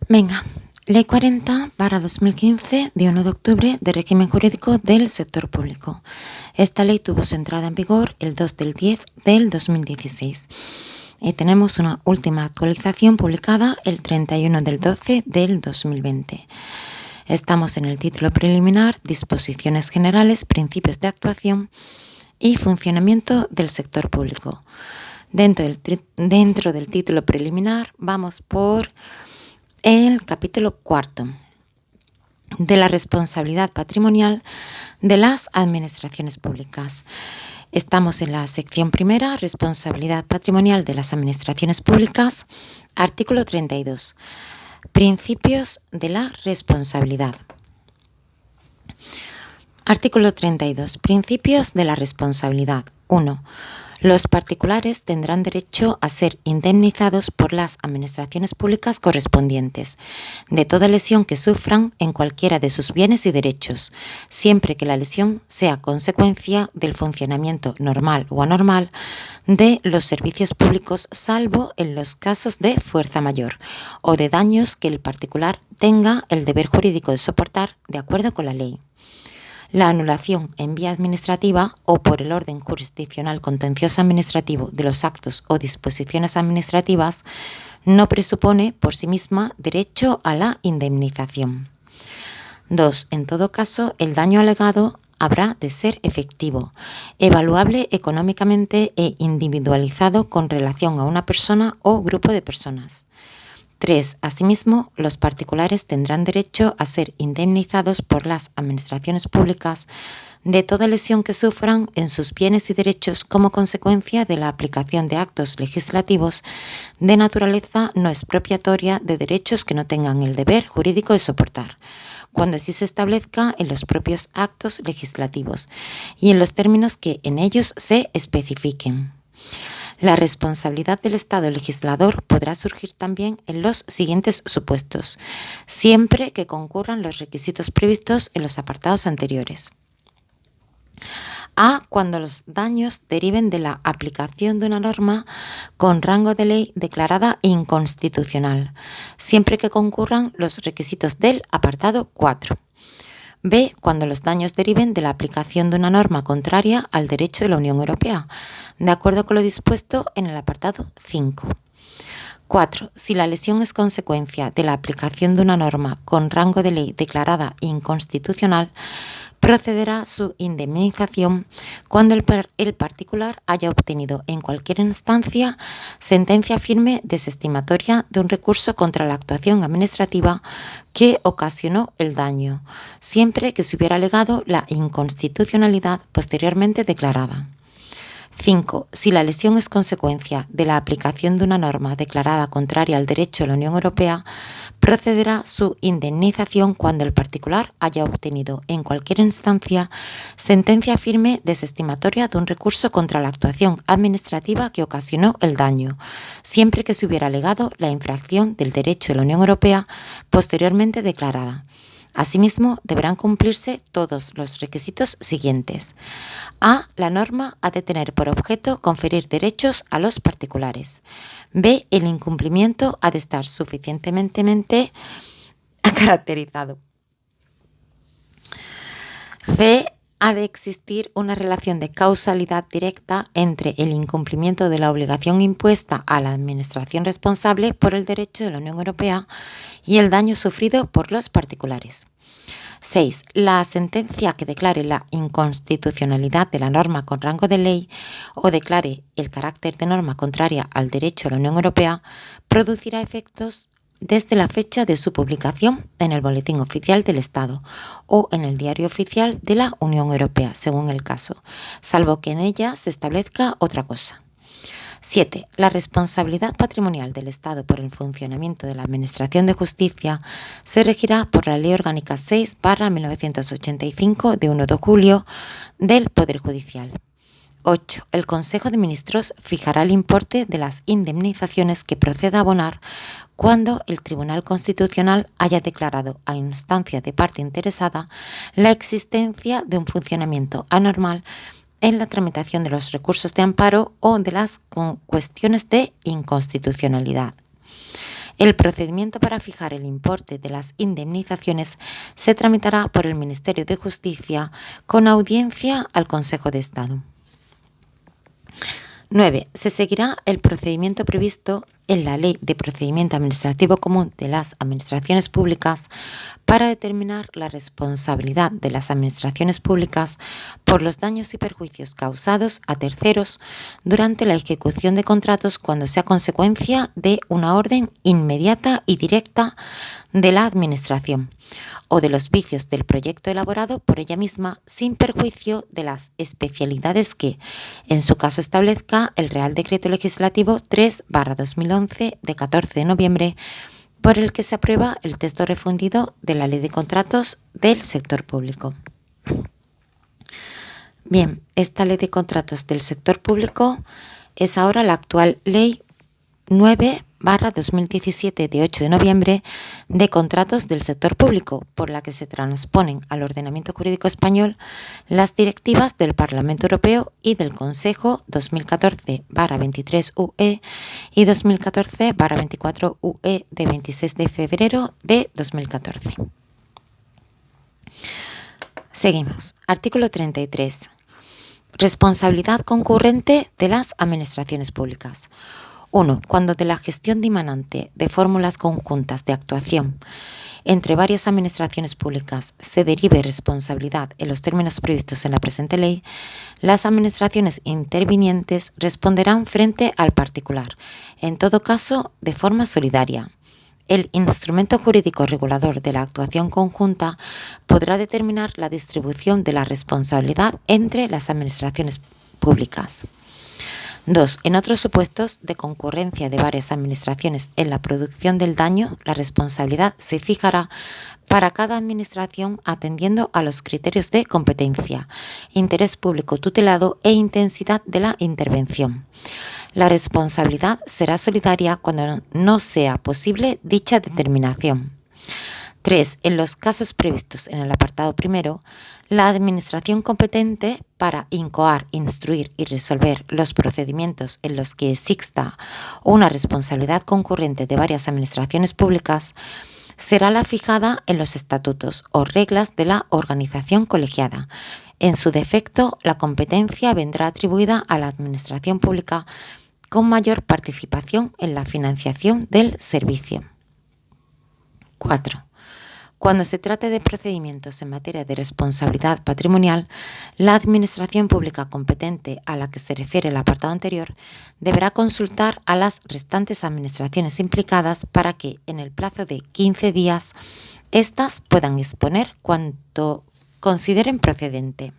Venga, Ley 40/2015 de 1 de octubre de régimen jurídico del sector público. Esta ley tuvo su entrada en vigor el 2 del 10 del 2016. Y tenemos una última actualización publicada el 31 del 12 del 2020. Estamos en el título preliminar, disposiciones generales, principios de actuación y funcionamiento del sector público. Dentro del título preliminar vamos por el capítulo 4 de la responsabilidad patrimonial de las administraciones públicas. Estamos en la sección primera, responsabilidad patrimonial de las administraciones públicas, artículo 32, principios de la responsabilidad. Artículo 32, principios de la responsabilidad. 1. Los particulares tendrán derecho a ser indemnizados por las administraciones públicas correspondientes de toda lesión que sufran en cualquiera de sus bienes y derechos, siempre que la lesión sea consecuencia del funcionamiento normal o anormal de los servicios públicos, salvo en los casos de fuerza mayor o de daños que el particular tenga el deber jurídico de soportar de acuerdo con la ley. La anulación en vía administrativa o por el orden jurisdiccional contencioso administrativo de los actos o disposiciones administrativas no presupone por sí misma derecho a la indemnización. 2. En todo caso, el daño alegado habrá de ser efectivo, evaluable económicamente e individualizado con relación a una persona o grupo de personas. 3. Asimismo, los particulares tendrán derecho a ser indemnizados por las administraciones públicas de toda lesión que sufran en sus bienes y derechos como consecuencia de la aplicación de actos legislativos de naturaleza no expropiatoria de derechos que no tengan el deber jurídico de soportar, cuando así se establezca en los propios actos legislativos y en los términos que en ellos se especifiquen. La responsabilidad del Estado legislador podrá surgir también en los siguientes supuestos, siempre que concurran los requisitos previstos en los apartados anteriores. A. Cuando los daños deriven de la aplicación de una norma con rango de ley declarada inconstitucional, siempre que concurran los requisitos del apartado 4. B. Cuando los daños deriven de la aplicación de una norma contraria al derecho de la Unión Europea, de acuerdo con lo dispuesto en el apartado 5. 4. Si la lesión es consecuencia de la aplicación de una norma con rango de ley declarada inconstitucional, procederá su indemnización cuando el particular haya obtenido en cualquier instancia sentencia firme desestimatoria de un recurso contra la actuación administrativa que ocasionó el daño, siempre que se hubiera alegado la inconstitucionalidad posteriormente declarada. 5. Si la lesión es consecuencia de la aplicación de una norma declarada contraria al derecho de la Unión Europea, procederá su indemnización cuando el particular haya obtenido en cualquier instancia sentencia firme desestimatoria de un recurso contra la actuación administrativa que ocasionó el daño, siempre que se hubiera alegado la infracción del derecho de la Unión Europea posteriormente declarada. Asimismo, deberán cumplirse todos los requisitos siguientes. A. La norma ha de tener por objeto conferir derechos a los particulares. B. El incumplimiento ha de estar suficientemente caracterizado. C. Ha de existir una relación de causalidad directa entre el incumplimiento de la obligación impuesta a la administración responsable por el derecho de la Unión Europea y el daño sufrido por los particulares. 6. La sentencia que declare la inconstitucionalidad de la norma con rango de ley o declare el carácter de norma contraria al derecho de la Unión Europea producirá efectos desde la fecha de su publicación en el Boletín Oficial del Estado o en el Diario Oficial de la Unión Europea, según el caso, salvo que en ella se establezca otra cosa. 7. La responsabilidad patrimonial del Estado por el funcionamiento de la Administración de Justicia se regirá por la Ley Orgánica 6/1985 de 1 de julio del Poder Judicial. 8. El Consejo de Ministros fijará el importe de las indemnizaciones que proceda a abonar cuando el Tribunal Constitucional haya declarado a instancia de parte interesada la existencia de un funcionamiento anormal en la tramitación de los recursos de amparo o de las cuestiones de inconstitucionalidad. El procedimiento para fijar el importe de las indemnizaciones se tramitará por el Ministerio de Justicia con audiencia al Consejo de Estado. 9. Se seguirá el procedimiento previsto en la Ley de Procedimiento Administrativo Común de las Administraciones Públicas para determinar la responsabilidad de las administraciones públicas por los daños y perjuicios causados a terceros durante la ejecución de contratos cuando sea consecuencia de una orden inmediata y directa de la Administración o de los vicios del proyecto elaborado por ella misma sin perjuicio de las especialidades que, en su caso, establezca el Real Decreto Legislativo 3/2011 de 14 de noviembre por el que se aprueba el texto refundido de la Ley de Contratos del Sector Público. Bien, esta Ley de Contratos del Sector Público es ahora la actual Ley 9/2017 de 8 de noviembre de Contratos del Sector Público, por la que se transponen al ordenamiento jurídico español las directivas del Parlamento Europeo y del Consejo 2014/23/UE y 2014/24/UE de 26 de febrero de 2014. Seguimos. Artículo 33. Responsabilidad concurrente de las administraciones públicas. 1. Cuando de la gestión dimanante de fórmulas conjuntas de actuación entre varias administraciones públicas se derive responsabilidad en los términos previstos en la presente ley, las administraciones intervinientes responderán frente al particular, en todo caso de forma solidaria. El instrumento jurídico regulador de la actuación conjunta podrá determinar la distribución de la responsabilidad entre las administraciones públicas. 2. En otros supuestos de concurrencia de varias administraciones en la producción del daño, la responsabilidad se fijará para cada administración atendiendo a los criterios de competencia, interés público tutelado e intensidad de la intervención. La responsabilidad será solidaria cuando no sea posible dicha determinación. 3. En los casos previstos en el apartado primero, la administración competente para incoar, instruir y resolver los procedimientos en los que exista una responsabilidad concurrente de varias administraciones públicas será la fijada en los estatutos o reglas de la organización colegiada. En su defecto, la competencia vendrá atribuida a la administración pública con mayor participación en la financiación del servicio. 4. Cuando se trate de procedimientos en materia de responsabilidad patrimonial, la administración pública competente a la que se refiere el apartado anterior deberá consultar a las restantes administraciones implicadas para que, en el plazo de 15 días, éstas puedan exponer cuanto consideren procedente.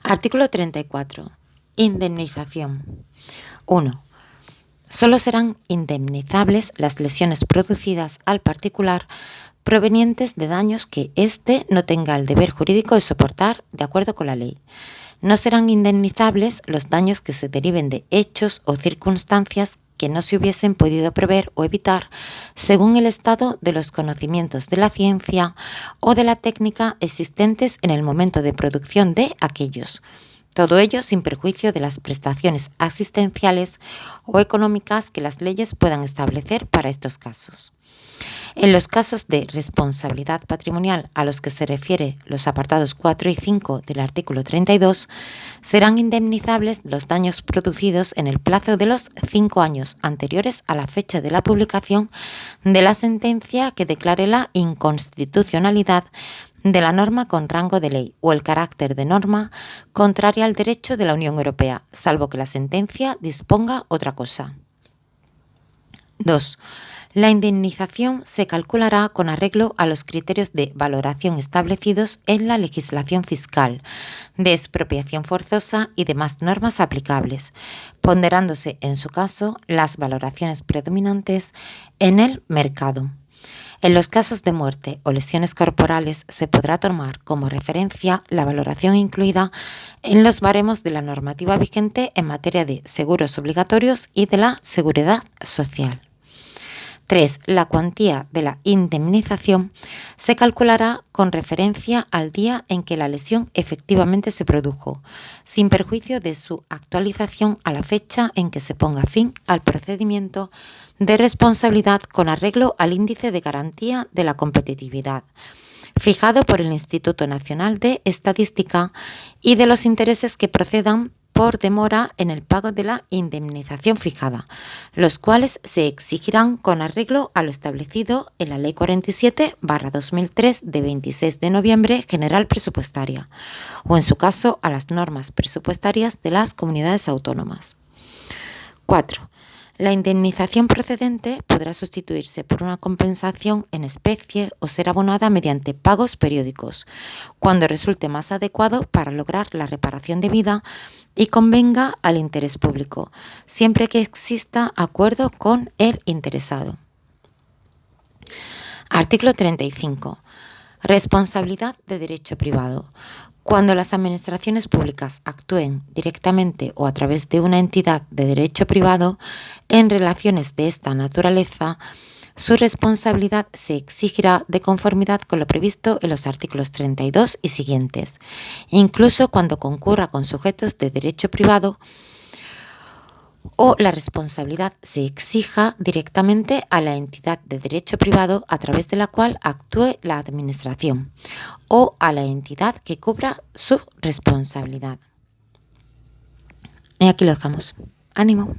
Artículo 34. Indemnización. 1. Solo serán indemnizables las lesiones producidas al particular provenientes de daños que éste no tenga el deber jurídico de soportar de acuerdo con la ley. No serán indemnizables los daños que se deriven de hechos o circunstancias que no se hubiesen podido prever o evitar según el estado de los conocimientos de la ciencia o de la técnica existentes en el momento de producción de aquellos. Todo ello sin perjuicio de las prestaciones asistenciales o económicas que las leyes puedan establecer para estos casos. En los casos de responsabilidad patrimonial a los que se refiere los apartados 4 y 5 del artículo 32, serán indemnizables los daños producidos en el plazo de los 5 años anteriores a la fecha de la publicación de la sentencia que declare la inconstitucionalidad de la norma con rango de ley o el carácter de norma contraria al derecho de la Unión Europea, salvo que la sentencia disponga otra cosa. 2. La indemnización se calculará con arreglo a los criterios de valoración establecidos en la legislación fiscal, de expropiación forzosa y demás normas aplicables, ponderándose en su caso las valoraciones predominantes en el mercado. En los casos de muerte o lesiones corporales se podrá tomar como referencia la valoración incluida en los baremos de la normativa vigente en materia de seguros obligatorios y de la seguridad social. 3. La cuantía de la indemnización se calculará con referencia al día en que la lesión efectivamente se produjo, sin perjuicio de su actualización a la fecha en que se ponga fin al procedimiento de responsabilidad con arreglo al índice de garantía de la competitividad, fijado por el Instituto Nacional de Estadística, y de los intereses que procedan por demora en el pago de la indemnización fijada, los cuales se exigirán con arreglo a lo establecido en la Ley 47/2003 de 26 de noviembre general presupuestaria, o en su caso a las normas presupuestarias de las comunidades autónomas. 4. La indemnización procedente podrá sustituirse por una compensación en especie o ser abonada mediante pagos periódicos, cuando resulte más adecuado para lograr la reparación debida y convenga al interés público, siempre que exista acuerdo con el interesado. Artículo 35. Responsabilidad de derecho privado. Cuando las administraciones públicas actúen directamente o a través de una entidad de derecho privado en relaciones de esta naturaleza, su responsabilidad se exigirá de conformidad con lo previsto en los artículos 32 y siguientes, incluso cuando concurra con sujetos de derecho privado o la responsabilidad se exija directamente a la entidad de derecho privado a través de la cual actúe la administración o a la entidad que cubra su responsabilidad. Y aquí lo dejamos. ¡Ánimo!